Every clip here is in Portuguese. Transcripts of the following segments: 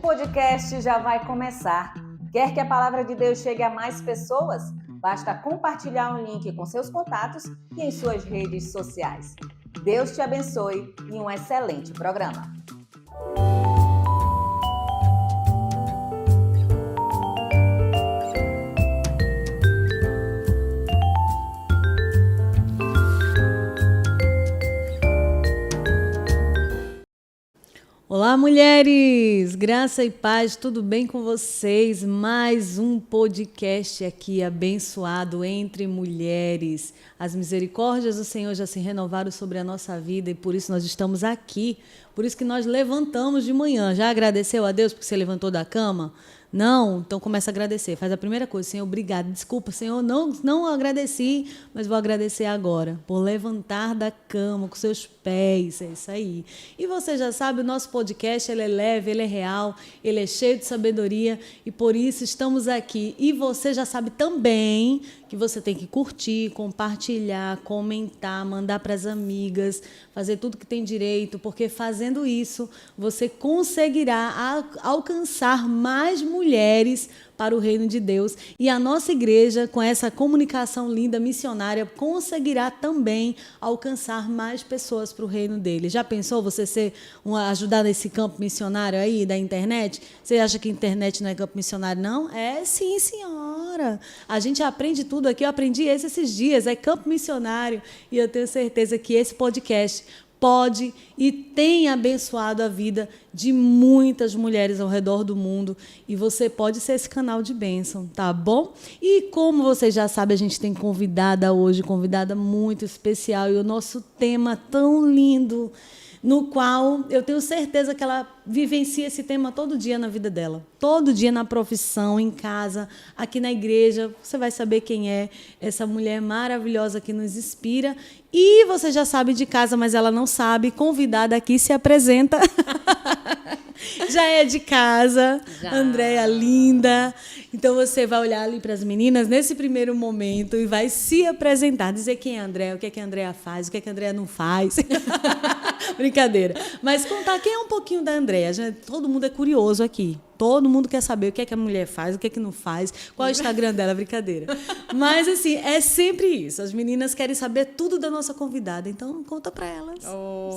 podcast já vai começar. Quer que a palavra de Deus chegue a mais pessoas? Basta compartilhar um link com seus contatos e em suas redes sociais. Deus te abençoe e um excelente programa. Olá, mulheres! Graça e paz, tudo bem com vocês? Mais um podcast aqui abençoado entre mulheres. As misericórdias do Senhor já se renovaram sobre a nossa vida e por isso nós estamos aqui. Por isso que nós levantamos de manhã. Já agradeceu a Deus porque você levantou da cama? Não? Então começa a agradecer. Faz a primeira coisa. Senhor, obrigado. Desculpa, Senhor, não agradeci, mas vou agradecer agora por levantar da cama com seus pés. É isso aí. E você já sabe, o nosso podcast ele é leve, ele é real, ele é cheio de sabedoria e por isso estamos aqui. E você já sabe também que você tem que curtir, compartilhar, comentar, mandar para as amigas, fazer tudo que tem direito, porque fazendo isso você conseguirá alcançar mais mulheres para o reino de Deus. E a nossa igreja, com essa comunicação linda, missionária, conseguirá também alcançar mais pessoas para o reino dele. Já pensou você ajudar nesse campo missionário aí da internet? Você acha que a internet não é campo missionário, não? É sim, senhora. A gente aprende tudo aqui. Eu aprendi esses dias. É campo missionário. E eu tenho certeza que esse podcast pode e tem abençoado a vida de muitas mulheres ao redor do mundo e você pode ser esse canal de bênção, tá bom? E como vocês já sabem, a gente tem convidada hoje, convidada muito especial e o nosso tema tão lindo, no qual eu tenho certeza que ela vivencia esse tema todo dia na vida dela. Todo dia na profissão, em casa, aqui na igreja. Você vai saber quem é essa mulher maravilhosa que nos inspira. E você já sabe de casa, mas ela não sabe. Convidada aqui, se apresenta. Já é de casa. Já. Andréia linda. Então você vai olhar ali para as meninas nesse primeiro momento e vai se apresentar, dizer quem é a Andréia, o que é que a Andréia faz, o que é que a Andréia não faz. Brincadeira. Mas contar quem é um pouquinho da Andréia. Todo mundo é curioso aqui. Todo mundo quer saber o que é que a mulher faz, o que é que não faz, qual é o Instagram dela, brincadeira. Mas, assim, é sempre isso. As meninas querem saber tudo da nossa convidada. Então, conta para elas.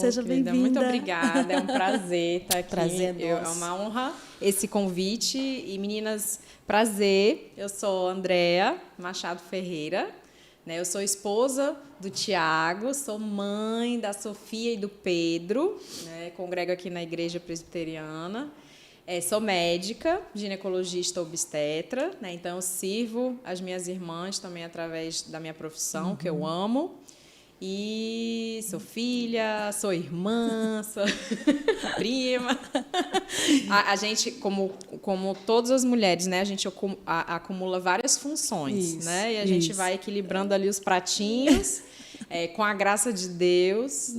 Seja bem-vinda. Muito obrigada. É um prazer estar aqui. Prazer é nosso. É uma honra esse convite. E, meninas, prazer. Eu sou Andréia Machado Ferreira. Eu sou esposa do Tiago, sou mãe da Sofia e do Pedro, congrego aqui na Igreja Presbiteriana. Sou médica, ginecologista obstetra, então eu sirvo as minhas irmãs também através da minha profissão, que eu amo. E sou filha, sou irmã, sou prima. A gente, como todas as mulheres, a gente acumula várias funções, isso, e a gente vai equilibrando ali os pratinhos. Com a graça de Deus.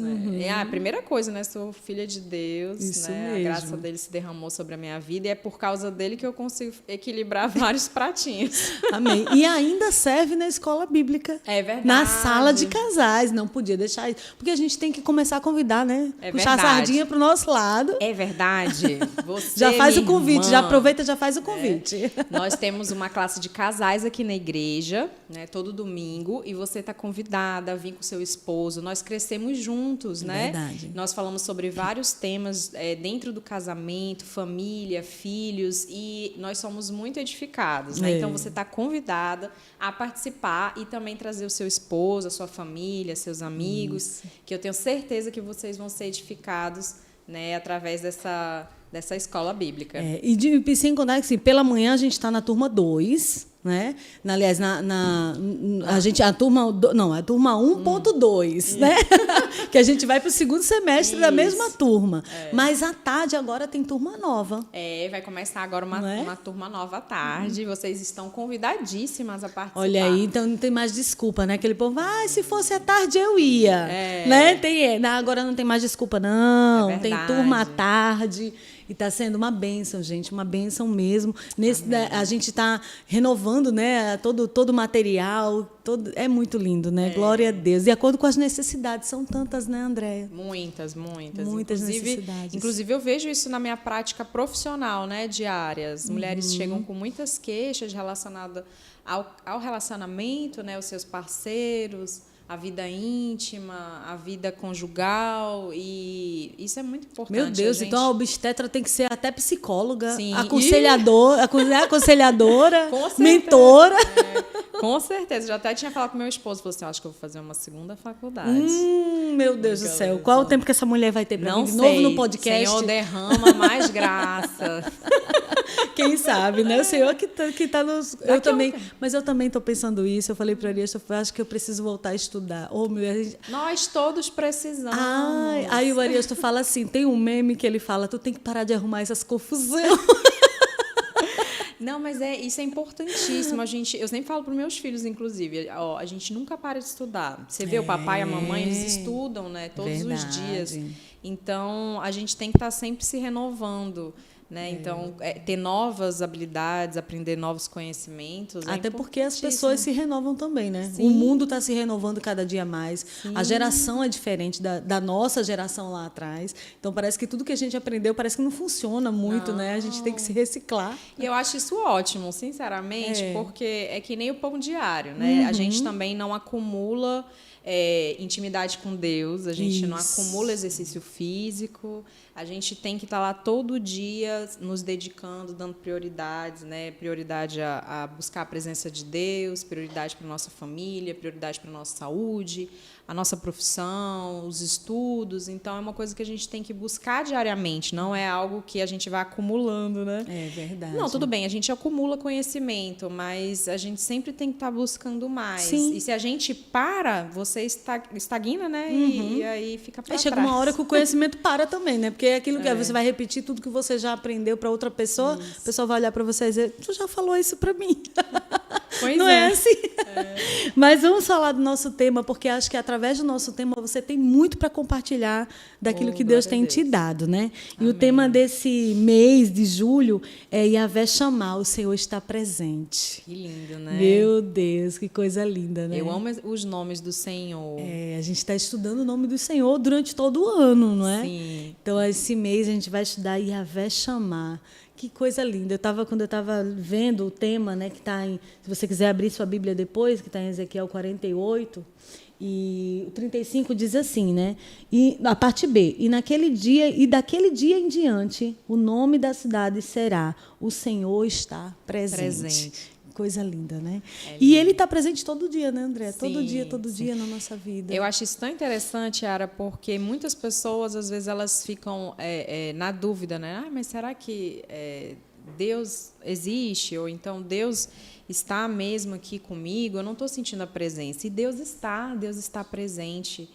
A primeira coisa, sou filha de Deus. Isso A mesmo. graça dele se derramou sobre a minha vida e é por causa dele que eu consigo equilibrar vários pratinhos. Amém. E ainda serve na escola bíblica. É verdade. Na sala de casais. Não podia deixar isso. Porque a gente tem que começar a convidar, É puxar a sardinha para o nosso lado. É verdade. Você, já faz o convite, irmã, já aproveita e já faz o convite. Nós temos uma classe de casais aqui na igreja, todo domingo, e você está convidada a vir com seu esposo. Nós crescemos juntos, Verdade. Nós falamos sobre vários temas dentro do casamento, família, filhos, e nós somos muito edificados, Então você está convidada a participar e também trazer o seu esposo, a sua família, seus amigos, que eu tenho certeza que vocês vão ser edificados, através dessa escola bíblica. E sem contar que, assim, pela manhã a gente está na turma 2, Aliás, a turma 1.2, que a gente vai para o segundo semestre da mesma turma. Mas à tarde agora tem turma nova. Vai começar agora uma turma nova à tarde. Vocês estão convidadíssimas a participar. Olha aí, então não tem mais desculpa, Aquele povo, se fosse à tarde eu ia. Agora não tem mais desculpa, não. Tem turma à tarde. E está sendo uma bênção, gente, uma bênção mesmo. A gente está renovando, né, todo o material, é muito lindo, né? Glória a Deus. De acordo com as necessidades, são tantas, né, Andréia? Muitas. Muitas necessidades. Inclusive, eu vejo isso na minha prática profissional, né, diária. As mulheres chegam com muitas queixas relacionadas ao relacionamento, né, os seus parceiros, a vida íntima, a vida conjugal, e isso é muito importante. Meu Deus, então a obstetra tem que ser até psicóloga, Sim. aconselhadora, Com mentora. Com certeza, já até tinha falado com meu esposo, falou assim, acho que eu vou fazer uma segunda faculdade. Meu Deus do céu, qual o tempo que essa mulher vai ter para vir de sei. novo no podcast? Senhor, derrama mais graça. Quem sabe, né? O Senhor que tá nos... Mas eu também estou pensando isso. Eu falei para ele, eu acho que eu preciso voltar a estudar. Nós todos precisamos. Aí o Aristo fala assim, tem um meme que ele fala, tu tem que parar de arrumar essas confusões. Não, mas isso é importantíssimo. Eu sempre falo para os meus filhos, inclusive, a gente nunca para de estudar. Você vê o papai e a mamãe, eles estudam, né, todos os dias. Então, a gente tem que estar sempre se renovando. Né? Então, ter novas habilidades, aprender novos conhecimentos. Até porque as pessoas se renovam também, né? Sim. O mundo está se renovando cada dia mais. Sim. A geração é diferente da nossa geração lá atrás. Então, parece que tudo que a gente aprendeu parece que não funciona muito, né? A gente tem que se reciclar. E eu acho isso ótimo, sinceramente, porque é que nem o pão diário, né? A gente também não acumula intimidade com Deus, a gente não acumula exercício físico, a gente tem que estar lá todo dia nos dedicando, dando prioridades, né? Prioridade a buscar a presença de Deus, prioridade para a nossa família, prioridade para a nossa saúde, a nossa profissão, os estudos. Então, é uma coisa que a gente tem que buscar diariamente, não é algo que a gente vai acumulando, né? É verdade. Não, tudo bem, a gente acumula conhecimento, mas a gente sempre tem que estar buscando mais. Sim. E se a gente para, você estagna, né? E aí fica para trás. Chega uma hora que o conhecimento para também, né? Porque é aquilo que você vai repetir tudo que você já aprendeu para outra pessoa, a pessoa vai olhar para você e dizer, tu já falou isso para mim. Pois não é assim? Mas vamos falar do nosso tema, porque acho que através do nosso tema você tem muito para compartilhar daquilo que Deus tem te dado, né? E o tema desse mês de julho é Yahvé chamar, o Senhor está presente. Que lindo, né? Meu Deus, que coisa linda, né? Eu amo os nomes do Senhor. A gente está estudando o nome do Senhor durante todo o ano, não é? Sim. Então, esse mês a gente vai estudar Yahvé chamar. Que coisa linda. Quando eu estava vendo o tema, né, que está em... Se você quiser abrir sua Bíblia depois, que está em Ezequiel 48, e o 35 diz assim, né? E a parte B. E naquele dia, e daquele dia em diante, o nome da cidade será O Senhor está presente. Coisa linda, né? E Ele está presente todo dia, né, André? Todo dia na nossa vida. Eu acho isso tão interessante, Yara, porque muitas pessoas, às vezes, elas ficam na dúvida, né? Mas será que Deus existe? Ou então Deus está mesmo aqui comigo? Eu não estou sentindo a presença. E Deus está presente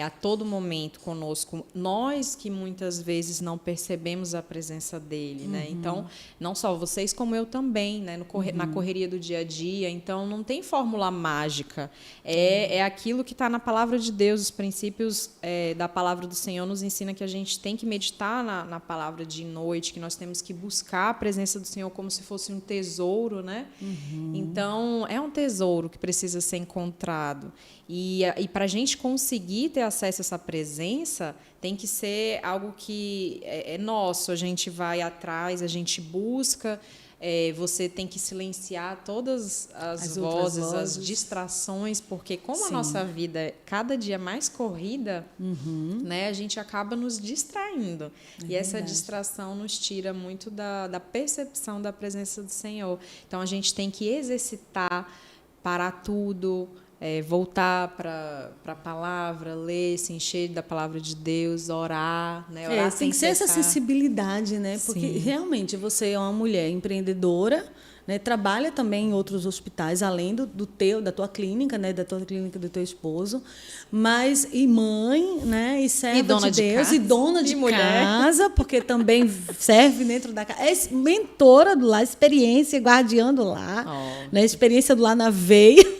a todo momento conosco. Nós que muitas vezes não percebemos a presença dele, né? Então, não só vocês, como eu também, né? Na correria do dia a dia. Então, não tem fórmula mágica. É aquilo que está na palavra de Deus. Os princípios da palavra do Senhor nos ensina que a gente tem que meditar na palavra de noite, que nós temos que buscar a presença do Senhor como se fosse um tesouro, né? Então, é um tesouro que precisa ser encontrado. E para a gente conseguir ter acesso a essa presença, tem que ser algo que é nosso. A gente vai atrás, a gente busca. Você tem que silenciar todas as vozes, as distrações, porque como a nossa vida é cada dia mais corrida, né, a gente acaba nos distraindo. E essa distração nos tira muito da percepção da presença do Senhor. Então, a gente tem que exercitar, parar tudo, voltar para a palavra, ler, se encher da palavra de Deus, orar, né? Orar tem que ser essa sensibilidade, né? Porque realmente você é uma mulher empreendedora, né? Trabalha também em outros hospitais, além da tua clínica, né? Da tua clínica do teu esposo, mas e mãe, né? E serva de Deus, e dona de casa, porque também serve dentro da casa. É mentora do lar, experiência, guardiã do lar, né? Experiência do lar na veia.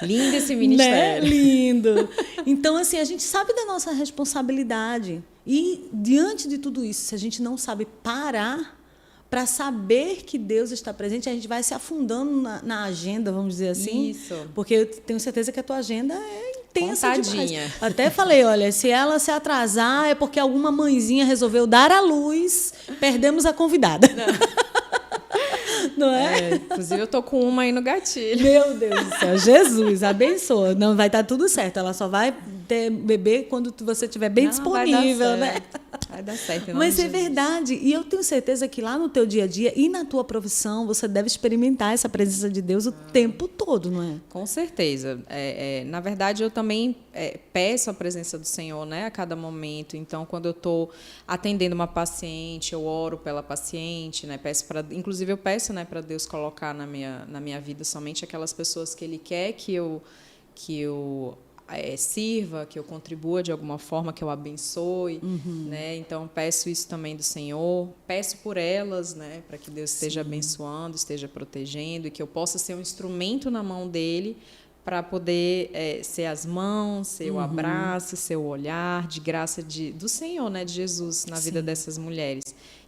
Lindo esse ministério. Né? Lindo. Então, assim, a gente sabe da nossa responsabilidade. E, diante de tudo isso, se a gente não sabe parar para saber que Deus está presente, a gente vai se afundando na agenda, vamos dizer assim. Isso. Porque eu tenho certeza que a tua agenda é intensa demais. Contadinha. Até falei, olha, se ela se atrasar é porque alguma mãezinha resolveu dar à luz, perdemos a convidada. Não é? Inclusive, eu tô com uma aí no gatilho. Meu Deus do céu, Jesus, abençoa. Não vai estar tudo certo. Ela só vai ter bebê quando você estiver bem disponível, né? Vai dar certo. Em nome Mas de é Jesus. verdade. E eu tenho certeza que lá no teu dia a dia e na tua profissão, você deve experimentar essa presença de Deus o tempo todo, não é? Com certeza. Na verdade, eu também peço a presença do Senhor, né, a cada momento. Então, quando eu estou atendendo uma paciente, eu oro pela paciente, né, inclusive eu peço, né, para Deus colocar na minha vida somente aquelas pessoas que Ele quer que eu sirva, que eu contribua de alguma forma, que eu abençoe, né? Então peço isso também do Senhor, peço por elas, né, para que Deus esteja abençoando, esteja protegendo e que eu possa ser um instrumento na mão dele para poder ser as mãos, ser o abraço, ser o olhar de graça do Senhor, né, de Jesus na vida dessas mulheres.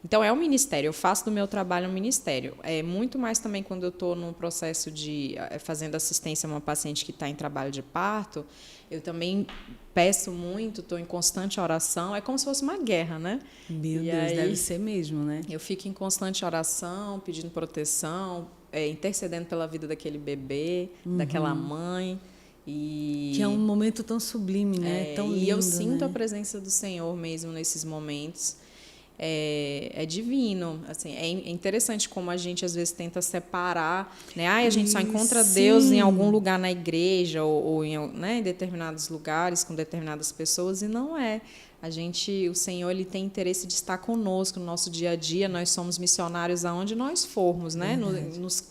Então, é um ministério, eu faço do meu trabalho um ministério. É muito mais também quando eu estou num processo de fazendo assistência a uma paciente que está em trabalho de parto, eu também peço muito, estou em constante oração, é como se fosse uma guerra, né? Meu E Deus, aí, deve ser mesmo, né? eu fico em constante oração, pedindo proteção, intercedendo pela vida daquele bebê, daquela mãe. Que é um momento tão sublime, né? Tão lindo, e eu sinto né? a presença do Senhor mesmo nesses momentos. É divino, assim, é interessante como a gente às vezes tenta separar, né? A gente só encontra Deus em algum lugar na igreja ou em determinados lugares com determinadas pessoas, e não é. O Senhor, ele tem interesse de estar conosco no nosso dia a dia. Nós somos missionários aonde nós formos, né?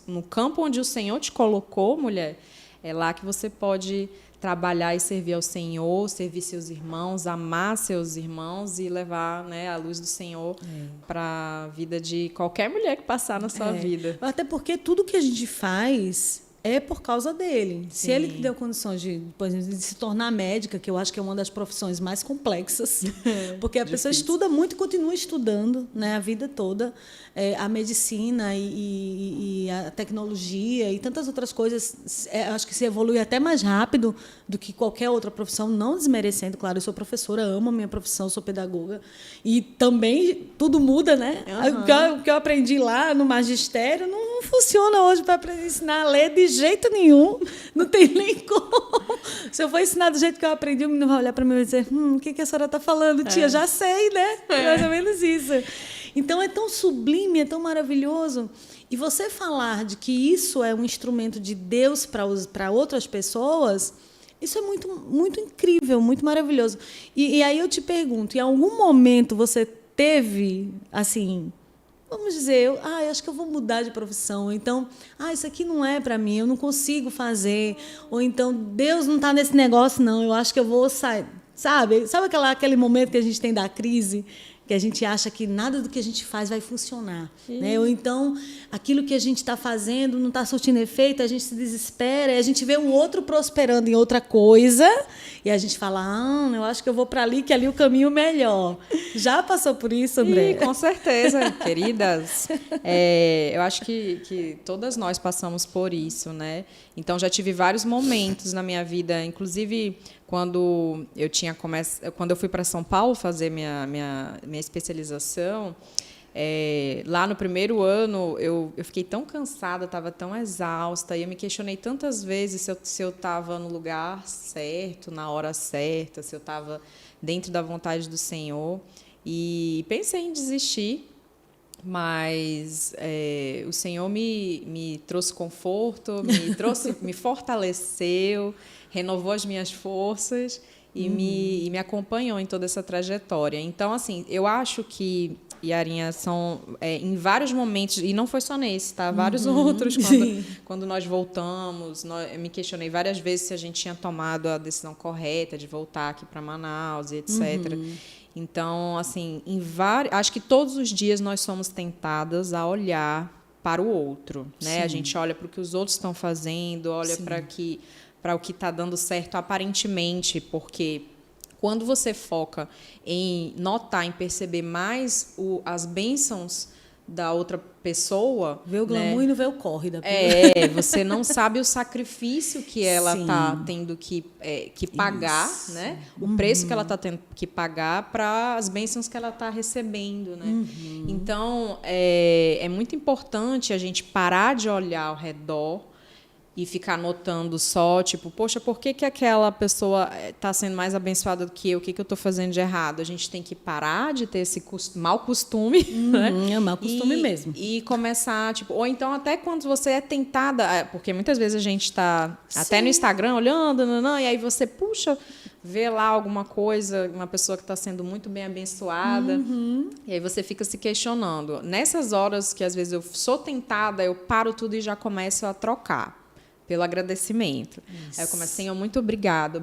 No campo onde o Senhor te colocou, mulher, é lá que você pode trabalhar e servir ao Senhor, servir seus irmãos, amar seus irmãos e levar, né, a luz do Senhor para a vida de qualquer mulher que passar na sua vida. Até porque tudo que a gente faz é por causa dele. Se ele que deu condições por exemplo, de se tornar médica, que eu acho que é uma das profissões mais complexas, porque a pessoa estuda muito e continua estudando, né, a vida toda, a medicina e a tecnologia e tantas outras coisas, acho que se evolui até mais rápido do que qualquer outra profissão, não desmerecendo, claro, eu sou professora, amo a minha profissão, sou pedagoga, e também tudo muda, né? O que eu aprendi lá no magistério não funciona hoje para ensinar a ler de jeito nenhum, não tem nem como. Se eu for ensinar do jeito que eu aprendi, o menino vai olhar para mim e vai dizer, o que a senhora está falando, tia? Já sei, né? Mais ou menos isso. Então, é tão sublime, é tão maravilhoso. E você falar de que isso é um instrumento de Deus para outras pessoas, isso é muito, muito incrível, muito maravilhoso. E aí eu te pergunto, em algum momento você teve, assim, vamos dizer, eu acho que eu vou mudar de profissão, ou então, isso aqui não é para mim, eu não consigo fazer, ou então, Deus não está nesse negócio, não, eu acho que eu vou sair, sabe aquele momento que a gente tem da crise, que a gente acha que nada do que a gente faz vai funcionar, né? Ou então, aquilo que a gente está fazendo não está surtindo efeito, a gente se desespera, e a gente vê o outro prosperando em outra coisa, e a gente fala, eu acho que eu vou para ali, que ali o caminho melhor. Já passou por isso, André? Com certeza, queridas. Eu acho que todas nós passamos por isso, né? Então, já tive vários momentos na minha vida, inclusive quando eu fui para São Paulo fazer minha especialização, lá no primeiro ano eu fiquei tão cansada, estava tão exausta, e eu me questionei tantas vezes se eu estava no lugar certo, na hora certa, se eu estava dentro da vontade do Senhor, e pensei em desistir, mas o Senhor me trouxe conforto, me fortaleceu, renovou as minhas forças e me acompanhou em toda essa trajetória. Então, assim, eu acho que, Yarinha, são em vários momentos, e não foi só nesse, tá? Vários outros, quando nós voltamos, eu me questionei várias vezes se a gente tinha tomado a decisão correta de voltar aqui para Manaus e etc. Então, assim, acho que todos os dias nós somos tentadas a olhar para o outro, né? A gente olha para o que os outros estão fazendo, olha para para o que está dando certo aparentemente, porque quando você foca em notar, em perceber mais as bênçãos da outra pessoa... Vê o glamour, né? E não vê o corre da pessoa. Você não sabe o sacrifício que ela está tendo que pagar, né? O preço que ela está tendo que pagar para as bênçãos que ela está recebendo, né? Então, é muito importante a gente parar de olhar ao redor e ficar notando só, tipo, poxa, por que aquela pessoa está sendo mais abençoada do que eu? O que eu estou fazendo de errado? A gente tem que parar de ter esse mau costume, né? É mau costume mesmo. E começar, tipo, ou então até quando você é tentada, porque muitas vezes a gente está até no Instagram olhando, e aí você, puxa, vê lá alguma coisa, uma pessoa que está sendo muito bem abençoada, e aí você fica se questionando. Nessas horas que às vezes eu sou tentada, eu paro tudo e já começo a trocar. Pelo agradecimento. Aí eu começo, Senhor, muito obrigada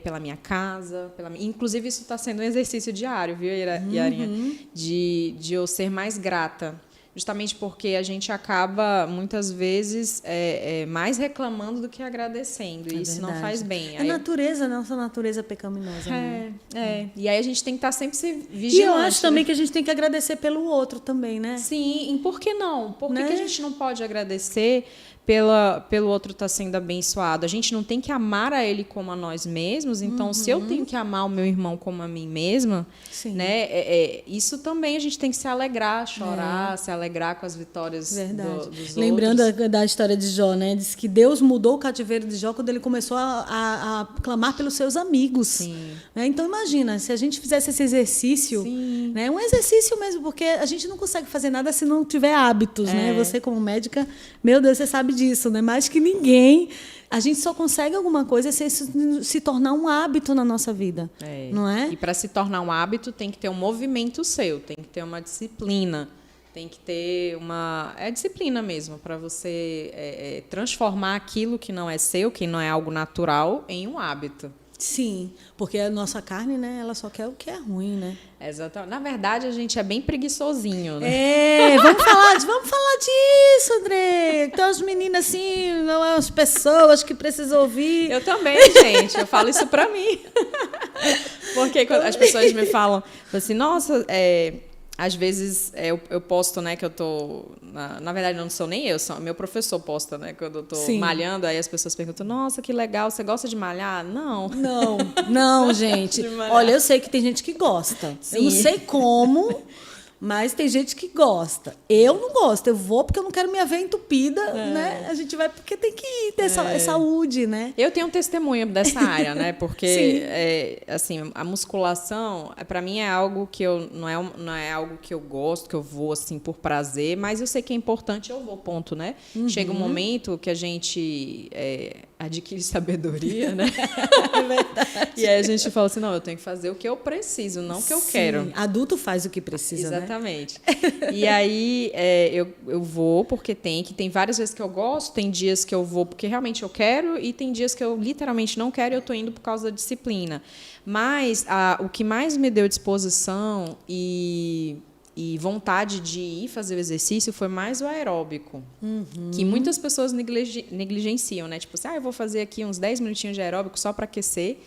pela minha casa, inclusive isso está sendo um exercício diário, viu, Yarinha? De eu ser mais grata, justamente porque a gente acaba muitas vezes mais reclamando do que agradecendo, e isso não faz bem. Nossa natureza pecaminosa. E aí a gente tem que estar sempre se vigilante. E eu acho também que a gente tem que agradecer pelo outro também, né? Sim, e por que não? Por que a gente não pode agradecer pelo outro estar sendo abençoado? A gente não tem que amar a ele como a nós mesmos, então se eu tenho que amar o meu irmão como a mim mesma, né, isso também a gente tem que se alegrar, chorar, se alegrar com as vitórias dos outros. Lembrando da história de Jó, né? Diz que Deus mudou o cativeiro de Jó quando ele começou a clamar pelos seus amigos. Né? Então imagina, se a gente fizesse esse exercício, né? Um exercício mesmo, porque a gente não consegue fazer nada se não tiver hábitos, né? Você como médica, meu Deus, você sabe disso, né? Mais que ninguém, a gente só consegue alguma coisa se tornar um hábito na nossa vida, não é? E para se tornar um hábito tem que ter um movimento seu, tem que ter uma disciplina, tem que ter uma disciplina mesmo para você transformar aquilo que não é seu, que não é algo natural, em um hábito. Sim, porque a nossa carne, né, ela só quer o que é ruim, né? Exatamente. Na verdade, a gente é bem preguiçosinho, né? Vamos falar disso, André. Então, as meninas, assim, não as pessoas que precisam ouvir. Eu também, gente. Eu falo isso pra mim. Porque quando as pessoas me falam assim, nossa, às vezes eu posto, né, que eu tô... Na verdade, não sou nem eu, meu professor posta, né, quando eu tô malhando, aí as pessoas perguntam, nossa, que legal, você gosta de malhar? Não, gente. Olha, eu sei que tem gente que gosta. Sim. Eu não sei como, mas tem gente que gosta. Eu não gosto, eu vou porque eu não quero minha veia entupida, né? A gente vai porque tem que ter saúde, né? Eu tenho um testemunho dessa área, né? Porque, assim, a musculação, para mim, é algo que não é algo que eu gosto, que eu vou, assim, por prazer, mas eu sei que é importante, eu vou, ponto, né? Chega um momento que a gente adquire sabedoria, né? É verdade. E aí a gente fala assim, não, eu tenho que fazer o que eu preciso, não o que eu quero. Adulto faz o que precisa, Exatamente. E aí eu vou porque tem várias vezes que eu gosto, tem dias que eu vou porque realmente eu quero e tem dias que eu literalmente não quero e eu estou indo por causa da disciplina. Mas o que mais me deu disposição e vontade de ir fazer o exercício foi mais o aeróbico, que muitas pessoas negligenciam, né? Tipo assim, eu vou fazer aqui uns 10 minutinhos de aeróbico só para aquecer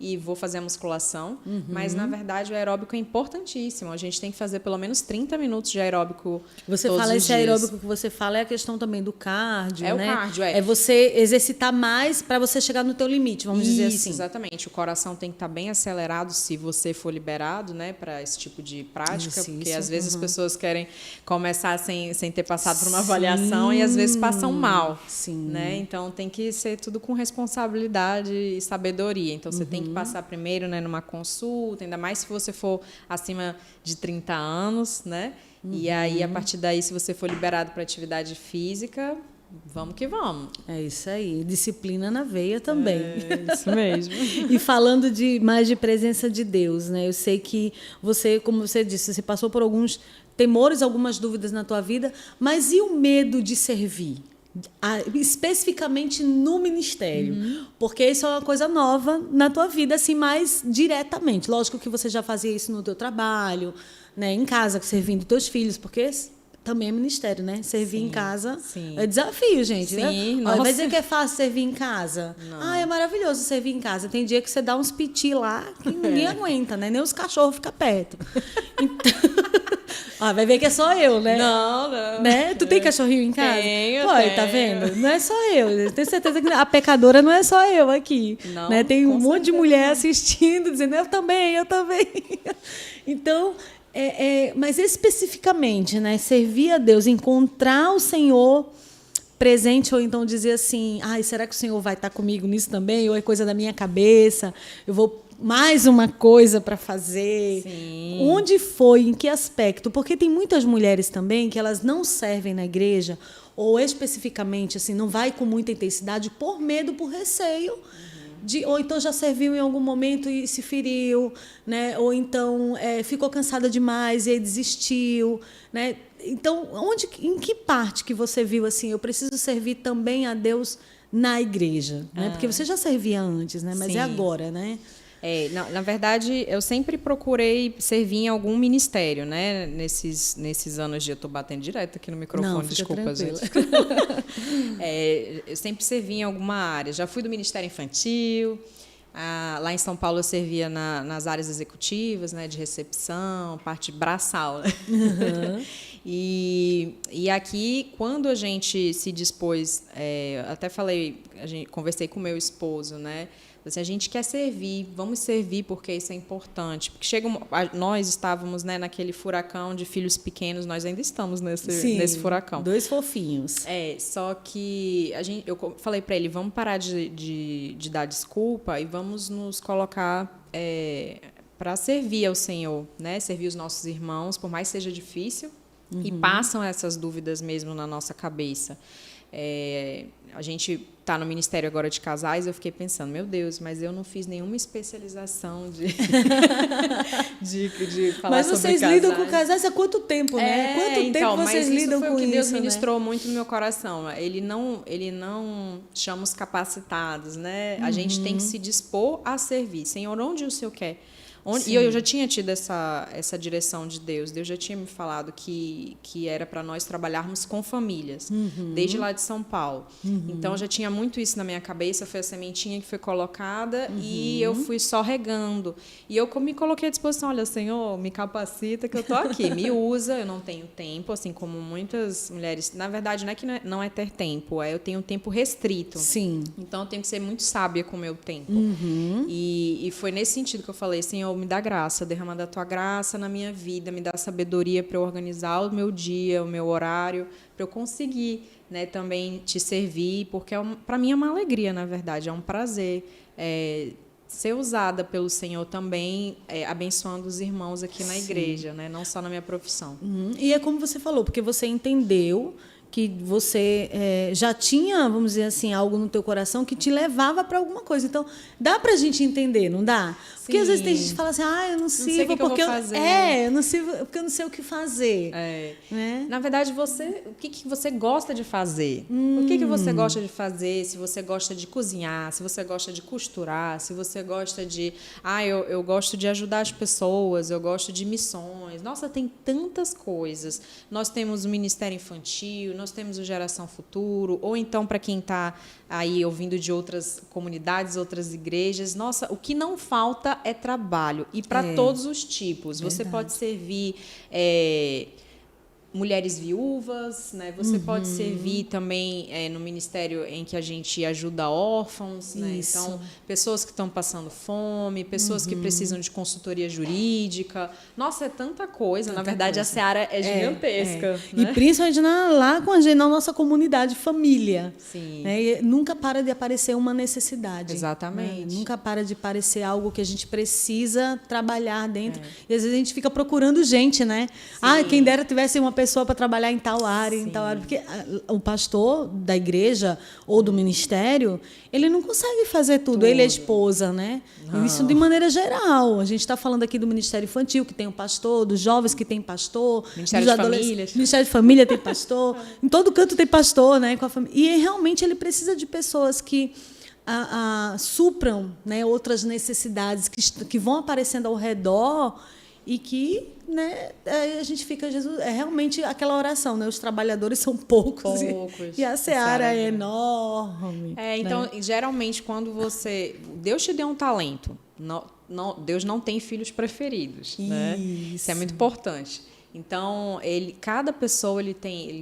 e vou fazer a musculação, mas, na verdade, o aeróbico é importantíssimo. A gente tem que fazer pelo menos 30 minutos de aeróbico Você todos fala os esse dias. aeróbico que você fala é a questão também do cardio, É né? o cardio, É você exercitar mais para você chegar no teu limite, vamos dizer assim. Exatamente. O coração tem que estar bem acelerado se você for liberado, né, para esse tipo de prática, porque às vezes as pessoas querem começar sem ter passado por uma avaliação e às vezes passam mal. Né? Então tem que ser tudo com responsabilidade e sabedoria. Então você tem que passar primeiro, né, numa consulta, ainda mais se você for acima de 30 anos, né? E aí, a partir daí, se você for liberado para atividade física, vamos que vamos. É isso aí. Disciplina na veia também. É isso mesmo. E falando mais de presença de Deus, né? Eu sei que você, como você disse, você passou por alguns temores, algumas dúvidas na tua vida, mas e o medo de servir? Especificamente no ministério, porque isso é uma coisa nova na tua vida, assim, mais diretamente. Lógico que você já fazia isso no teu trabalho, né, em casa, servindo teus filhos, porque também é ministério, né? Servir em casa sim. é desafio, gente. Sim, né? Vai dizer que é fácil servir em casa. Não. É maravilhoso servir em casa. Tem dia que você dá uns piti lá que ninguém aguenta, né? Nem os cachorros ficam perto. Então... vai ver que é só eu, né? Não, não. Né? Tu tem cachorrinho em casa? Tenho, Pô, tenho. Tá vendo? Não é só eu. Eu tenho certeza que a pecadora não é só eu aqui. Não, né? Tem um com monte de certeza mulher não. assistindo, dizendo, eu também. Então, mas especificamente, né? Servir a Deus, encontrar o Senhor presente, ou então dizer assim, será que o Senhor vai estar comigo nisso também? Ou é coisa da minha cabeça? Eu vou mais uma coisa para fazer. Sim. Onde foi, em que aspecto? Porque tem muitas mulheres também que elas não servem na igreja, ou especificamente assim, não vai com muita intensidade por medo, por receio. Ou então já serviu em algum momento e se feriu, né? Ou então ficou cansada demais e aí desistiu, né? Então, em que parte que você viu assim, eu preciso servir também a Deus na igreja, né? Porque você já servia antes, né? Mas Sim. é agora, né? Na verdade, eu sempre procurei servir em algum ministério, né? Nesses anos eu estou batendo direto aqui no microfone, Não, desculpa, gente. Eu sempre servi em alguma área. Já fui do Ministério Infantil. Lá em São Paulo eu servia nas áreas executivas, né? De recepção, parte braçal, né? Uhum. E aqui, quando a gente se dispôs, até conversei com o meu esposo, né? Assim, a gente quer servir, vamos servir porque isso é importante. Porque nós estávamos, né, naquele furacão de filhos pequenos, nós ainda estamos nesse furacão. 2 fofinhos. Só que eu falei para ele, vamos parar de dar desculpa e vamos nos colocar para servir ao Senhor, né? Servir os nossos irmãos, por mais seja difícil, e passam essas dúvidas mesmo na nossa cabeça. A gente está no Ministério agora de Casais, eu fiquei pensando, meu Deus, mas eu não fiz nenhuma especialização de falar mas sobre vocês casais. lidam com casais há quanto tempo, né? Quanto tempo vocês lidam com isso? Mas isso foi o que Deus ministrou muito no meu coração. Ele não chama os capacitados, né? A gente tem que se dispor a servir. Senhor, onde o Senhor quer? E eu já tinha tido essa direção de Deus. Deus já tinha me falado que era para nós trabalharmos com famílias, desde lá de São Paulo. Então, já tinha muito isso na minha cabeça. Foi a sementinha que foi colocada e eu fui só regando. E eu me coloquei à disposição. Olha, Senhor, me capacita que eu estou aqui. Me usa, eu não tenho tempo, assim como muitas mulheres. Na verdade, não é que não é ter tempo, eu tenho tempo restrito. Sim. Então, eu tenho que ser muito sábia com o meu tempo. E foi nesse sentido que eu falei, Senhor, me dá graça, derrama da tua graça na minha vida, me dá sabedoria para eu organizar o meu dia, o meu horário, para eu conseguir, né, também te servir, porque para mim é uma alegria, na verdade, é um prazer ser usada pelo Senhor também, abençoando os irmãos aqui na igreja, né, não só na minha profissão. E é como você falou, porque você entendeu que você já tinha, vamos dizer assim, algo no teu coração que te levava para alguma coisa. Então, dá para a gente entender, não dá? Porque às vezes tem gente que fala assim, eu não sirvo porque eu não sirvo porque eu não sei o que fazer. Né? Na verdade, o que você gosta de fazer? O que você gosta de fazer? Se você gosta de cozinhar, se você gosta de costurar, se você gosta de... eu gosto de ajudar as pessoas, eu gosto de missões. Nossa, tem tantas coisas. Nós temos o Ministério Infantil, nós temos o Geração Futuro, ou então, para quem está aí ouvindo de outras comunidades, outras igrejas, nossa, o que não falta é trabalho, e para todos os tipos. Você pode servir mulheres viúvas, né? Você pode servir também no ministério em que a gente ajuda órfãos, né? Então, pessoas que estão passando fome, pessoas que precisam de consultoria jurídica. Nossa, é tanta coisa. Na verdade, a seara é gigantesca. Né? E principalmente lá com a gente, na nossa comunidade, família. Sim. Né? E nunca para de aparecer uma necessidade. Exatamente. Né? Nunca para de aparecer algo que a gente precisa trabalhar dentro. E às vezes a gente fica procurando gente, né? Quem dera tivesse uma pessoa para trabalhar em tal área, em tal área. Porque o pastor da igreja ou do ministério, ele não consegue fazer tudo. Ele é esposa, né? E isso de maneira geral. A gente está falando aqui do Ministério Infantil, que tem um pastor, dos jovens que tem pastor, Ministério de Famílias. Ministério de Família tem pastor, em todo canto tem pastor, né? Com a família. E realmente ele precisa de pessoas que supram, né, outras necessidades que vão aparecendo ao redor e que né, aí a gente fica, Jesus, é realmente aquela oração, né? Os trabalhadores são poucos e a seara é enorme. Então, né? geralmente, quando Deus te deu um talento, Deus não tem filhos preferidos, né? Isso é muito importante. Então, cada pessoa ele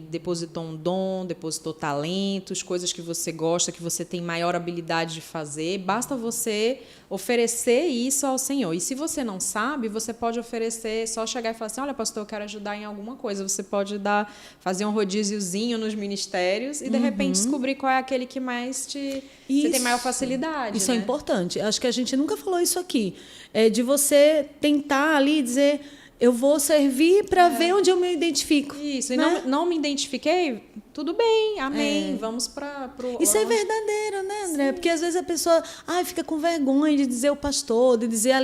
depositou um dom, depositou talentos, coisas que você gosta, que você tem maior habilidade de fazer. Basta você oferecer isso ao Senhor. E se você não sabe, você pode oferecer, só chegar e falar assim, olha, pastor, eu quero ajudar em alguma coisa. Você pode fazer um rodíziozinho nos ministérios e, de repente, descobrir qual é aquele que mais você tem maior facilidade. Isso né? é importante. Acho que a gente nunca falou isso aqui. É de você tentar ali dizer... Eu vou servir para ver onde eu me identifico. Isso. E né? não me identifiquei, tudo bem, amém. Vamos para o... Isso é verdadeiro, né, André? Sim. Porque às vezes a pessoa fica com vergonha de dizer o pastor, de dizer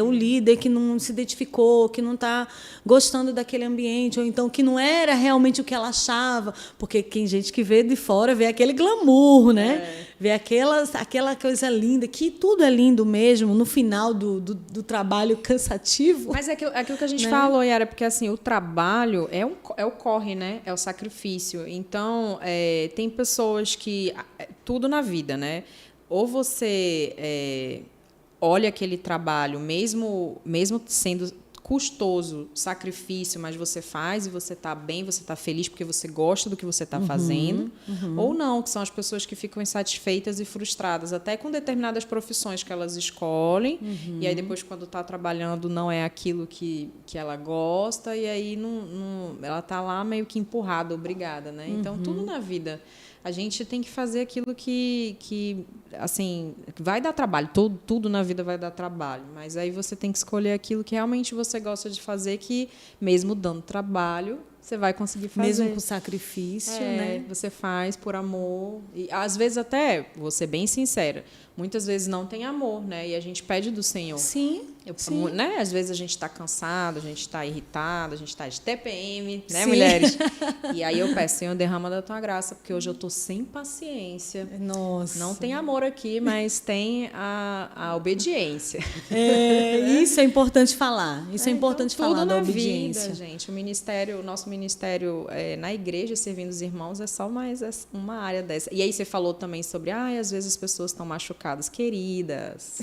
o líder que não se identificou, que não está gostando daquele ambiente, ou então que não era realmente o que ela achava. Porque tem gente que vê de fora, vê aquele glamour, né? Vê aquela coisa linda, que tudo é lindo mesmo, no final do trabalho cansativo. Mas é aquilo que a gente falou, Yara, porque assim, o trabalho é o corre, né? É o sacrifício. Então, tem pessoas que... Tudo na vida, né? Ou você olha aquele trabalho, mesmo sendo custoso, sacrifício, mas você faz e você está bem, você está feliz porque você gosta do que você está fazendo. Ou não, que são as pessoas que ficam insatisfeitas e frustradas, até com determinadas profissões que elas escolhem, e aí depois, quando está trabalhando, não é aquilo que ela gosta, e aí ela está lá meio que empurrada, obrigada. Né? Então, tudo na vida... A gente tem que fazer aquilo que assim, vai dar trabalho. Tudo na vida vai dar trabalho. Mas aí você tem que escolher aquilo que realmente você gosta de fazer, que mesmo dando trabalho, você vai conseguir fazer. Mesmo com sacrifício, né? Você faz por amor. E, às vezes, até, vou ser bem sincera, muitas vezes não tem amor, né? E a gente pede do Senhor. Sim. Né? Às vezes a gente está cansado, a gente está irritado, a gente está de TPM, né, mulheres? E aí eu peço, Senhor, derrama da tua graça, porque hoje eu estou sem paciência. Nossa. Não tem amor aqui, mas tem a obediência. Isso é importante falar. Isso é importante falar da obediência. Vida, gente. O nosso ministério na igreja, servindo os irmãos, é só mais uma área dessa. E aí você falou também sobre, às vezes as pessoas estão machucadas. Queridas,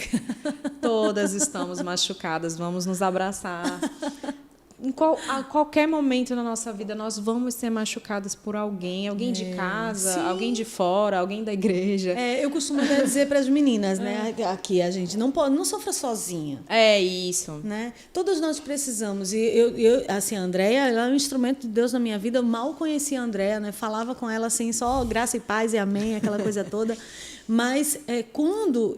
todas estamos machucadas, vamos nos abraçar. A qualquer momento na nossa vida, nós vamos ser machucadas por alguém de casa, sim. alguém de fora, alguém da igreja. Eu costumo até dizer para as meninas, né? Aqui a gente não sofra sozinha. É isso. Né? Todos nós precisamos. E eu assim, a Andréia, ela é um instrumento de Deus na minha vida. Eu mal conhecia a Andréia, né? Falava com ela assim, só graça e paz e amém, aquela coisa toda. Mas quando...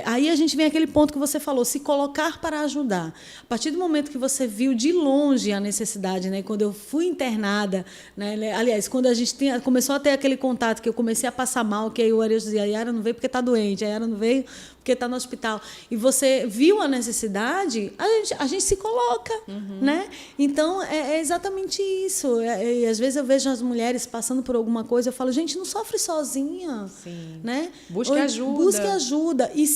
aí a gente vem àquele ponto que você falou, se colocar para ajudar. A partir do momento que você viu de longe a necessidade, né? Quando eu fui internada, né? Aliás, quando a gente começou a ter aquele contato, que eu comecei a passar mal, que aí o Ariel dizia, a Yara não veio porque está doente, a Yara não veio porque está no hospital. E você viu a necessidade, a gente se coloca. Né? Então, é exatamente isso. E às vezes eu vejo as mulheres passando por alguma coisa, eu falo, gente, não sofre sozinha. Sim. Né? Busque ajuda. Busque ajuda. E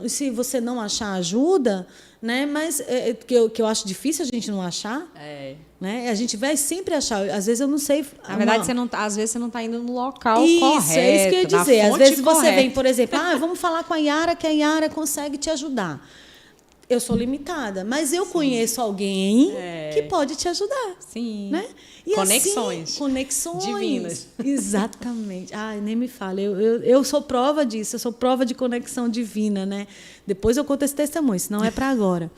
se você não achar ajuda, né? Mas que eu acho difícil a gente não achar. Né? A gente vai sempre achar. Às vezes eu não sei. Na verdade, às vezes você não está indo no local correto. É isso que eu ia dizer. Às vezes você vem, por exemplo, vamos falar com a Yara, que a Yara consegue te ajudar. Eu sou limitada, mas eu conheço alguém que pode te ajudar. Sim. Né? E conexões. Assim, conexões divinas. Exatamente. Nem me fale. Eu sou prova disso, eu sou prova de conexão divina, né? Depois eu conto esse testemunho, isso não é para agora.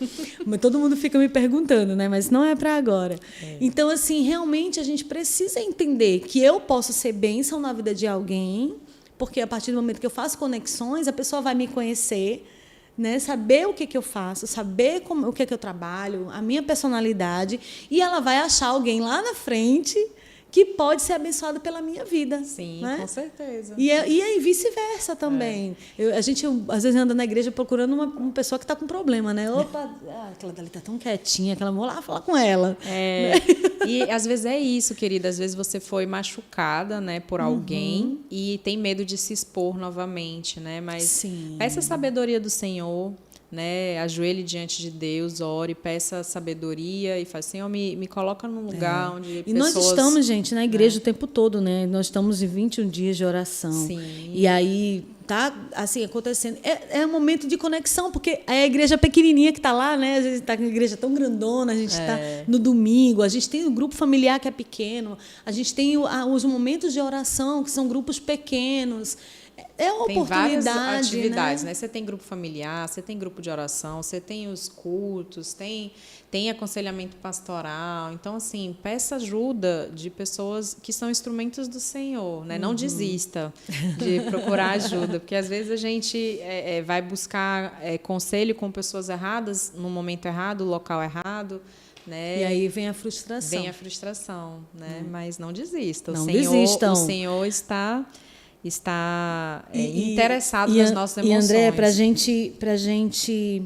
Mas todo mundo fica me perguntando, né? Mas não é para agora. Então, assim, realmente a gente precisa entender que eu posso ser bênção na vida de alguém, porque a partir do momento que eu faço conexões, a pessoa vai me conhecer, né? Saber o que eu faço, saber o que eu trabalho, a minha personalidade, e ela vai achar alguém lá na frente que pode ser abençoado pela minha vida. Sim, né? Com certeza. E aí vice-versa também. A gente, às vezes, anda na igreja procurando uma pessoa que está com problema, né? Opa, aquela dali está tão quietinha, vou lá falar com ela. E, às vezes, é isso, querida. Às vezes, você foi machucada, né, por alguém e tem medo de se expor novamente, né? Mas peça a sabedoria do Senhor. né? Ajoelhe diante de Deus, ore, peça sabedoria e faz, Senhor, me coloca num lugar onde E pessoas... nós estamos, gente, na igreja o tempo todo, né? Nós estamos em 21 dias de oração. Sim. E aí tá assim acontecendo. É um momento de conexão, porque é a igreja pequenininha que está lá, né? A gente está com a igreja tão grandona, a gente está no domingo, a gente tem o grupo familiar que é pequeno, a gente tem os momentos de oração que são grupos pequenos. É uma tem oportunidade, várias atividades, né? Você tem grupo familiar, você tem grupo de oração, você tem os cultos, tem aconselhamento pastoral. Então, assim, peça ajuda de pessoas que são instrumentos do Senhor, né? Não desista de procurar ajuda, porque às vezes a gente vai buscar conselho com pessoas erradas, no momento errado, no local errado, né? E aí vem a frustração. Vem a frustração, né? Mas não desista. Não desistam. O Senhor está interessado nas nossas emoções. E, André, para a gente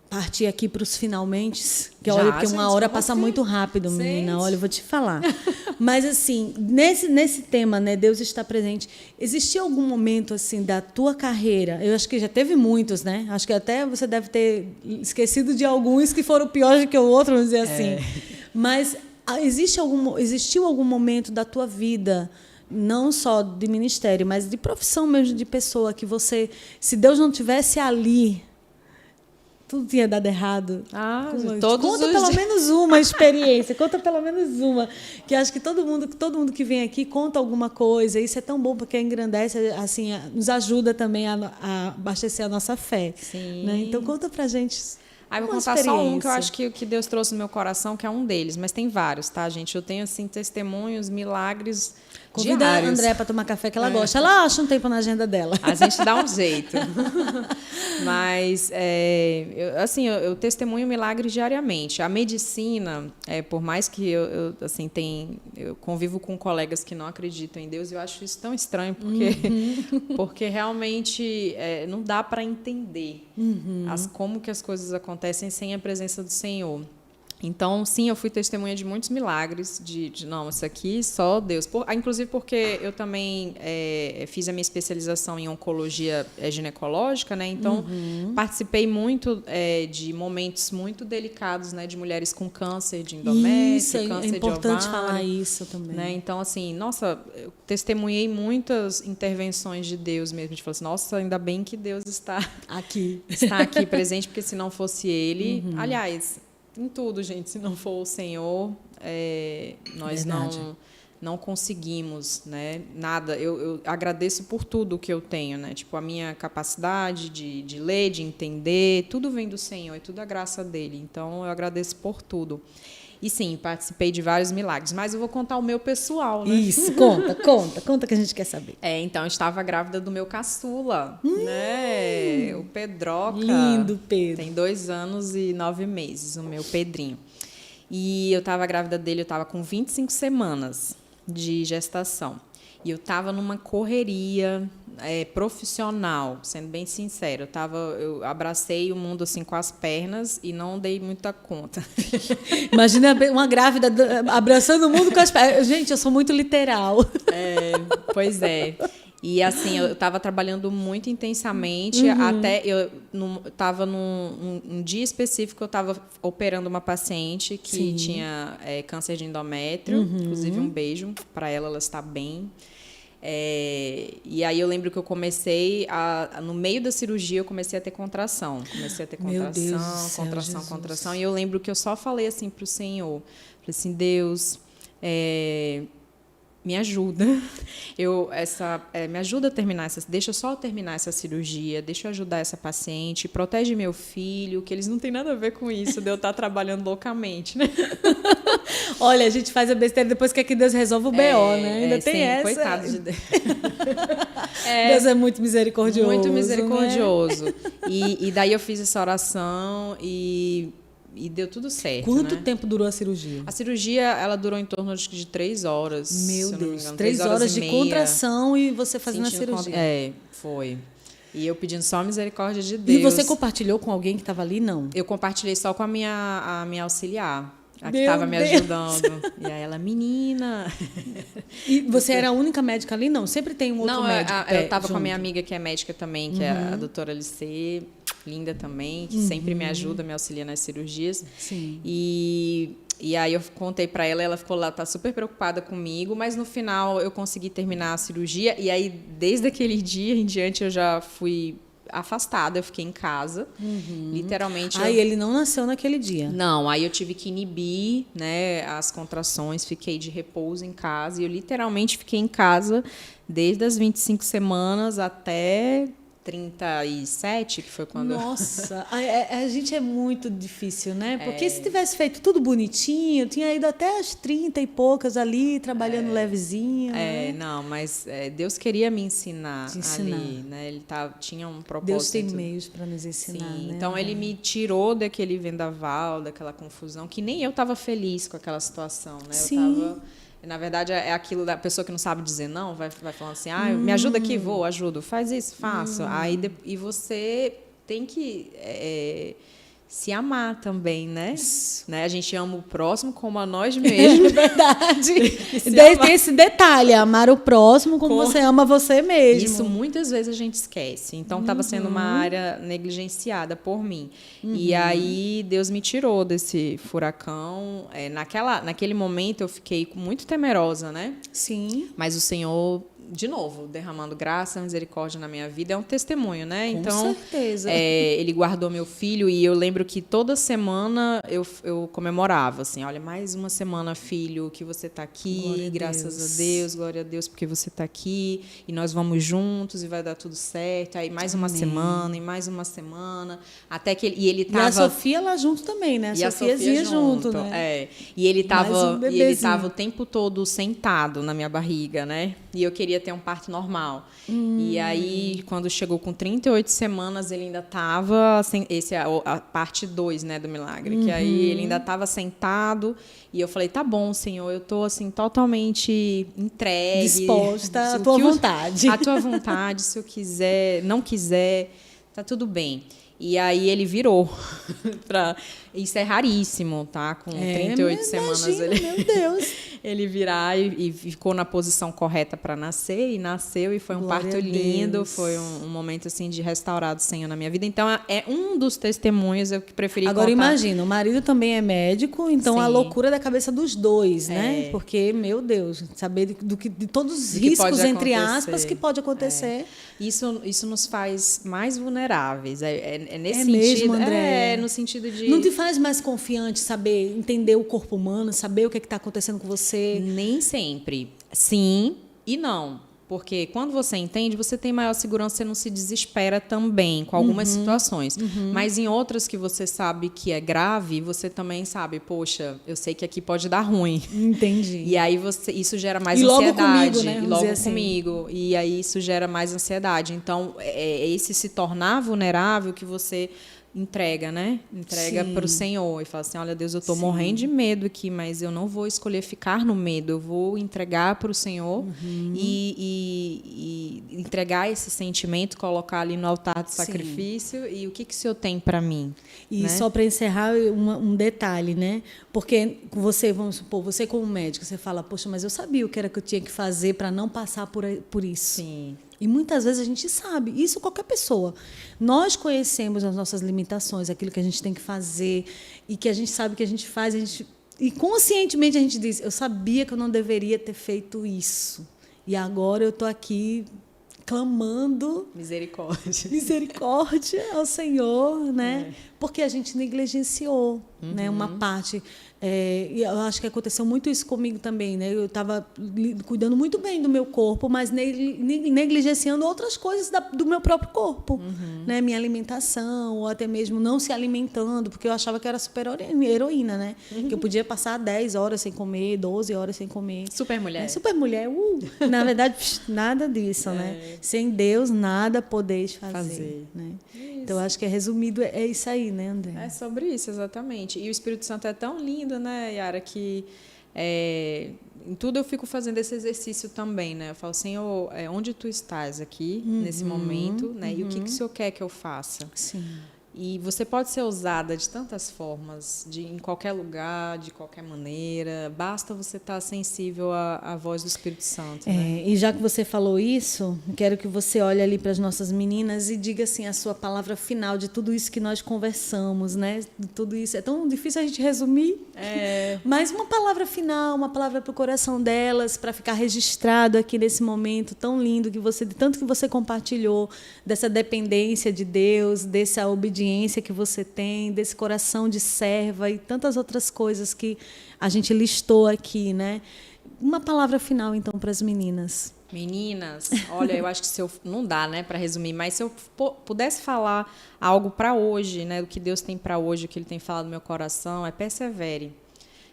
partir aqui para os finalmente, que olha, porque uma hora passa muito rápido, menina. Olha, eu vou te falar. Mas, assim, nesse tema, né, Deus está presente. Existiu algum momento, assim, da tua carreira? Eu acho que já teve muitos, né? Acho que até você deve ter esquecido de alguns que foram piores que o outro, vamos dizer assim. Mas existiu algum momento da tua vida, não só de ministério, mas de profissão mesmo, de pessoa, que você, se Deus não tivesse ali, tudo tinha dado errado? Conta pelo menos uma experiência, conta pelo menos uma, que acho que todo mundo que vem aqui conta alguma coisa. Isso é tão bom, porque engrandece, assim, nos ajuda também a abastecer a nossa fé. Sim. Né? Então conta pra gente. Vou contar só um que eu acho que Deus trouxe no meu coração, que é um deles, mas tem vários, tá, gente? Eu tenho, assim, testemunhos, milagres Convida diários. a Andréa para tomar café, que ela gosta. Ela acha um tempo na agenda dela. A gente dá um jeito. Mas, eu testemunho milagres diariamente. A medicina, por mais que eu convivo com colegas que não acreditam em Deus, eu acho isso tão estranho, porque realmente não dá para entender como que as coisas acontecem sem a presença do Senhor. Então, sim, eu fui testemunha de muitos milagres, não, isso aqui só Deus. Inclusive porque eu também fiz a minha especialização em oncologia ginecológica, né? Então, participei muito de momentos muito delicados, né? De mulheres com câncer de endométrio, câncer de ovário. É importante falar isso também. Né? Então, assim, nossa, eu testemunhei muitas intervenções de Deus mesmo. De falar assim, nossa, ainda bem que Deus está aqui presente, porque se não fosse Ele... Aliás... Em tudo, gente. Se não for o Senhor, nós não conseguimos, né, nada. Eu agradeço por tudo que eu tenho, né? Tipo, a minha capacidade de ler, de entender, tudo vem do Senhor, é tudo a graça dele. Então, eu agradeço por tudo. E, sim, participei de vários milagres. Mas eu vou contar o meu pessoal, né? Isso, conta que a gente quer saber. Então, eu estava grávida do meu caçula, né? O Pedroca. Lindo, Pedro. Tem 2 anos e 9 meses, o meu Pedrinho. E eu estava grávida dele, eu estava com 25 semanas de gestação. E eu estava numa correria profissional, sendo bem sincero. Eu abracei o mundo assim com as pernas e não dei muita conta. Imagina uma grávida abraçando o mundo com as pernas. Gente, eu sou muito literal. Pois é. E assim, eu estava trabalhando muito intensamente, até eu estava num dia específico, eu estava operando uma paciente que tinha câncer de endométrio, inclusive um beijo para ela, ela está bem. E aí eu lembro que eu comecei, no meio da cirurgia, eu comecei a ter contração. Meu Deus do céu, contração. E eu lembro que eu só falei assim para o Senhor, falei assim, Deus... me ajuda. Me ajuda a terminar deixa eu só terminar essa cirurgia, deixa eu ajudar essa paciente, protege meu filho, que eles não têm nada a ver com isso, de eu estar trabalhando loucamente, né? Olha, a gente faz a besteira depois que Deus resolve o BO, né? Ainda tem essa. Coitado de Deus. Deus é muito misericordioso. Muito misericordioso. Né? E daí eu fiz essa oração e deu tudo certo. Quanto tempo durou a cirurgia? A cirurgia, ela durou em torno de 3 horas. Meu Deus, 3 horas de contração e você fazendo a cirurgia. Foi. E eu pedindo só a misericórdia de Deus. E você compartilhou com alguém que estava ali, não? Eu compartilhei só com a minha auxiliar, a que estava me ajudando. E aí ela, menina... E você era a única médica ali? Não, sempre tem um outro médico. Eu estava com a minha amiga que é médica também, que é a doutora Alice. linda também, que sempre me ajuda, me auxilia nas cirurgias. Sim. E aí eu contei para ela, ela ficou lá, tá super preocupada comigo, mas no final eu consegui terminar a cirurgia, e aí desde aquele dia em diante eu já fui afastada, eu fiquei em casa, literalmente. Aí ele não nasceu naquele dia? Não, aí eu tive que inibir, né, as contrações, fiquei de repouso em casa, e eu literalmente fiquei em casa desde as 25 semanas até 37, que foi quando... Nossa, a gente é muito difícil, né? Porque se tivesse feito tudo bonitinho, tinha ido até as 30 e poucas ali, trabalhando levezinho. É, né? não, mas Deus queria me ensinar, Te ensinar. ali, né? Ele tinha um propósito. Deus tem dentro- meios para nos ensinar, Sim, né? então ele me tirou daquele vendaval, daquela confusão, que nem eu estava feliz com aquela situação, né? Sim. Eu tava, na verdade, é aquilo da pessoa que não sabe dizer não, vai falando assim, me ajuda aqui, vou, ajudo, faz isso, faço. Aí, e você tem que se amar também, né? A gente ama o próximo como a nós mesmos. Verdade. Se Daí amar. tem esse detalhe, amar o próximo como você ama você mesmo. Isso muitas vezes a gente esquece. Então, estava sendo uma área negligenciada por mim. E aí, Deus me tirou desse furacão. Naquele momento, eu fiquei muito temerosa, né? Sim. Mas o Senhor, de novo, derramando graça, misericórdia na minha vida, é um testemunho, né? Com Então, certeza. Ele guardou meu filho, e eu lembro que toda semana eu comemorava, assim, olha, mais uma semana, filho, que você está aqui, Glória a graças Deus. a Deus, glória a Deus, porque você está aqui, e nós vamos juntos, e vai dar tudo certo. Aí mais uma semana, e mais uma semana, até que ele E a estava... Sofia lá junto também, né? E a Sofiazinha Sofia junto, né? É. E ele Mais um bebezinho. estava o tempo todo sentado na minha barriga, né? E eu queria ter um parto normal. E aí, quando chegou com 38 semanas, ele ainda estava... Esse é a parte 2, né, do milagre. Que aí ele ainda estava sentado. E eu falei, tá bom, Senhor, eu estou assim, totalmente entregue. Disposta à tua vontade. À tua vontade, se eu quiser, não quiser, tá tudo bem. E aí ele virou. Isso é raríssimo, tá? Com 38 semanas imagina, ele... meu Deus. ele virar e ficou na posição correta para nascer, e nasceu, e foi um Glória parto a lindo, Deus. foi um momento assim de restaurar o Senhor na minha vida. Então é um dos testemunhos eu que preferi Agora contar. imagina, o marido também é médico, então a Sim. loucura da cabeça dos dois, né? Porque, meu Deus, saber de todos os Do que riscos, pode entre acontecer. aspas, que pode acontecer. Isso nos faz mais vulneráveis. É nesse É sentido. mesmo, André? No sentido de. Não te faz mais confiante saber, entender o corpo humano, saber o que está acontecendo com você? Nem sempre. Sim e não. Porque quando você entende, você tem maior segurança, você não se desespera também com algumas situações. Mas em outras que você sabe que é grave, você também sabe, poxa, eu sei que aqui pode dar ruim. Entendi. E aí isso gera mais E logo ansiedade. comigo, né? E Vamos logo dizer assim. comigo. E aí isso gera mais ansiedade. Então, é esse se tornar vulnerável que você entrega, né? Entrega Sim. para o Senhor e fala assim, olha, Deus, eu estou morrendo de medo aqui, mas eu não vou escolher ficar no medo, eu vou entregar para o Senhor e entregar esse sentimento, colocar ali no altar do sacrifício. E o que o Senhor tem para mim? E né? só para encerrar, um detalhe, né? Porque você, vamos supor, você como médico, você fala, poxa, mas eu sabia o que era que eu tinha que fazer para não passar por isso. Sim. E muitas vezes a gente sabe, isso qualquer pessoa. Nós conhecemos as nossas limitações, aquilo que a gente tem que fazer e que a gente sabe que a gente faz, e conscientemente a gente diz, eu sabia que eu não deveria ter feito isso. E agora eu estou aqui clamando misericórdia ao Senhor, né? Porque a gente negligenciou, né? Uma parte. E eu acho que aconteceu muito isso comigo também, né? Eu estava cuidando muito bem do meu corpo, mas negligenciando outras coisas do meu próprio corpo, né? Minha alimentação, ou até mesmo não se alimentando, porque eu achava que eu era super heroína, né? Que eu podia passar 10 horas sem comer, 12 horas sem comer. Super mulher. Super mulher. Na verdade, nada disso, né? Sem Deus, nada podeis fazer. Né? Então, acho que resumido é isso aí, né, André? É sobre isso, exatamente. E o Espírito Santo é tão lindo, né, Yara, que em tudo eu fico fazendo esse exercício também, né? Eu falo, Senhor, onde tu estás aqui, nesse momento, né? E o que o Senhor quer que eu faça? Sim. E você pode ser usada de tantas formas, em qualquer lugar, de qualquer maneira. Basta você estar sensível à voz do Espírito Santo. Né? E já que você falou isso, quero que você olhe ali para as nossas meninas e diga assim a sua palavra final de tudo isso que nós conversamos, né? Tudo isso é tão difícil a gente resumir. Mas uma palavra final, uma palavra para o coração delas, para ficar registrado aqui nesse momento tão lindo tanto que você compartilhou dessa dependência de Deus, dessa obediência que você tem, desse coração de serva e tantas outras coisas que a gente listou aqui, né? Uma palavra final, então, para as meninas. Meninas, olha, eu acho que não dá, né, para resumir, mas se eu pudesse falar algo para hoje, né, do que Deus tem para hoje, o que Ele tem falado no meu coração, é persevere.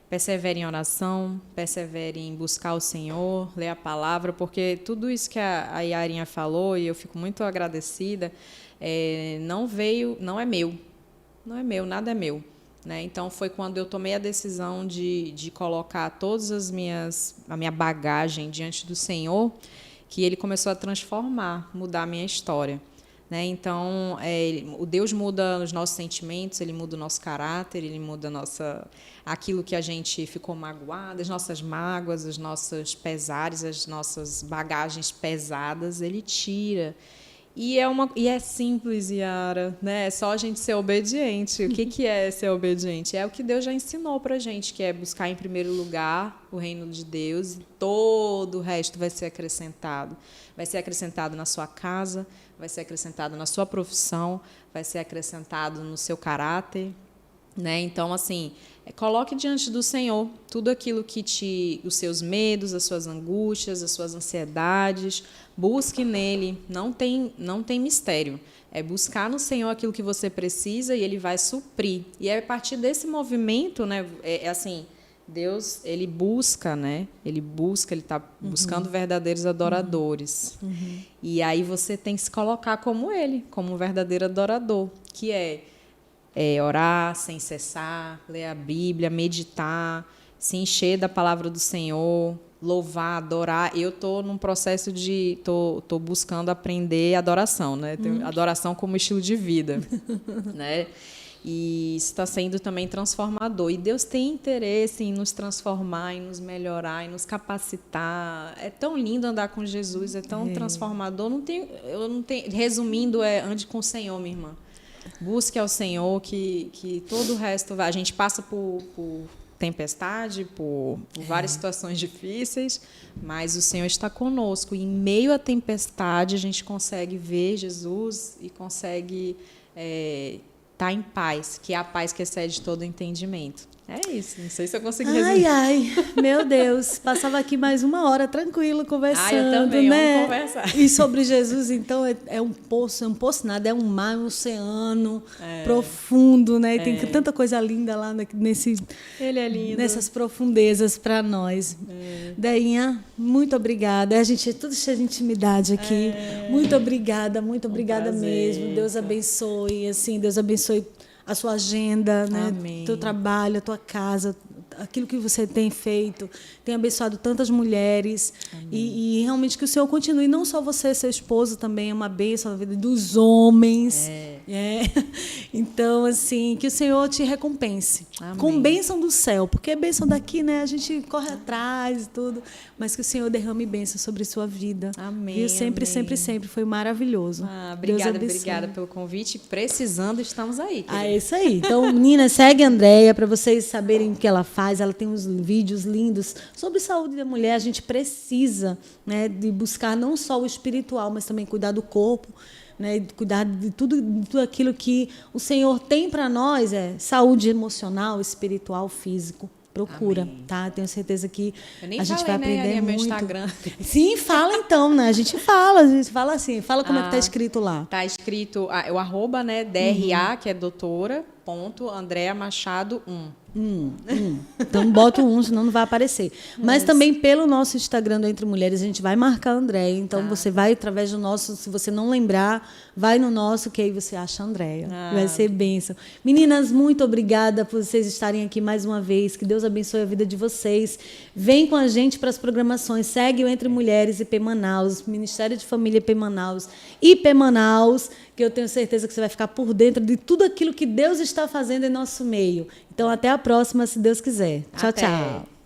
Persevere em oração, persevere em buscar o Senhor, ler a palavra, porque tudo isso que a Yarinha falou, e eu fico muito agradecida, não é meu, nada é meu. Né? Então, foi quando eu tomei a decisão de colocar todas a minha bagagem diante do Senhor, que Ele começou a transformar, mudar a minha história. Né? Então, o Deus muda os nossos sentimentos, Ele muda o nosso caráter, Ele muda aquilo que a gente ficou magoado, as nossas mágoas, os nossos pesares, as nossas bagagens pesadas, Ele tira. E é simples, Yara, né? É só a gente ser obediente. O que é ser obediente? É o que Deus já ensinou para a gente, que é buscar em primeiro lugar o reino de Deus, e todo o resto vai ser acrescentado. Vai ser acrescentado na sua casa, vai ser acrescentado na sua profissão, vai ser acrescentado no seu caráter. Né? Então, assim, coloque diante do Senhor tudo aquilo os seus medos, as suas angústias, as suas ansiedades. Busque nele, não tem mistério. É buscar no Senhor aquilo que você precisa e Ele vai suprir. E é a partir desse movimento, né, assim, Deus, Ele busca, né? Ele está buscando verdadeiros adoradores. E aí você tem que se colocar como Ele, como um verdadeiro adorador, que é orar sem cessar, ler a Bíblia, meditar, se encher da palavra do Senhor, louvar, adorar. Eu estou num processo tô buscando aprender adoração, né? Adoração como estilo de vida, né? E isso está sendo também transformador. E Deus tem interesse em nos transformar, em nos melhorar, em nos capacitar. É tão lindo andar com Jesus, é tão transformador. Resumindo, ande com o Senhor, minha irmã. Busque ao Senhor, que todo o resto vai. A gente passa por tempestade, por várias situações difíceis, mas o Senhor está conosco. E em meio à tempestade, a gente consegue ver Jesus e consegue estar em paz, que é a paz que excede todo entendimento. É isso, não sei se eu consegui resumir. Ai, meu Deus, passava aqui mais 1 hora tranquilo conversando, eu também, né? vamos conversar. E sobre Jesus, então, é um poço nada, é um mar, um oceano profundo, né? E tem tanta coisa linda lá Ele é lindo. Nessas profundezas para nós. Deinha, muito obrigada. A gente é tudo cheio de intimidade aqui. Muito obrigada mesmo. Deus abençoe, assim, Deus abençoe a sua agenda, né? Teu trabalho, a tua casa, aquilo que você tem feito, tem abençoado tantas mulheres e realmente que o Senhor continue, não só você, seu esposo também é uma bênção na vida dos homens. Então, assim, que o Senhor te recompense. Amém. Com bênção do céu, porque bênção daqui, né? A gente corre atrás e tudo, mas que o Senhor derrame bênção sobre a sua vida. Amém. Viu? Sempre, amém. sempre, sempre. Foi maravilhoso. Obrigada pelo convite. Precisando, estamos aí. É isso aí. Então, meninas, segue a Andréia para vocês saberem o que ela faz. Ela tem uns vídeos lindos sobre saúde da mulher. A gente precisa, né, de buscar não só o espiritual, mas também cuidar do corpo, né, cuidar de tudo aquilo que o Senhor tem para nós, saúde emocional, espiritual, físico. Procura, amém. Tá? Tenho certeza que a gente vai aprender muito. Meu Instagram. Sim, fala então, né? A gente fala assim, fala como é que está escrito lá. Está escrito o arroba, né? DRA, que é doutora, ponto, Andréa Machado 1. Então bota o 1, senão não vai aparecer. Mas também pelo nosso Instagram do Entre Mulheres, a gente vai marcar a Andréia. Então você vai através do nosso, se você não lembrar, vai no nosso, que aí você acha a Andréia. Vai ser bênção. Meninas, muito obrigada por vocês estarem aqui mais uma vez. Que Deus abençoe a vida de vocês. Vem com a gente para as programações. Segue o Entre Mulheres IP Manaus, Ministério de Família IP Manaus, IP Manaus, que porque eu tenho certeza que você vai ficar por dentro de tudo aquilo que Deus está fazendo em nosso meio. Então, até a próxima, se Deus quiser. Tchau, Até. tchau.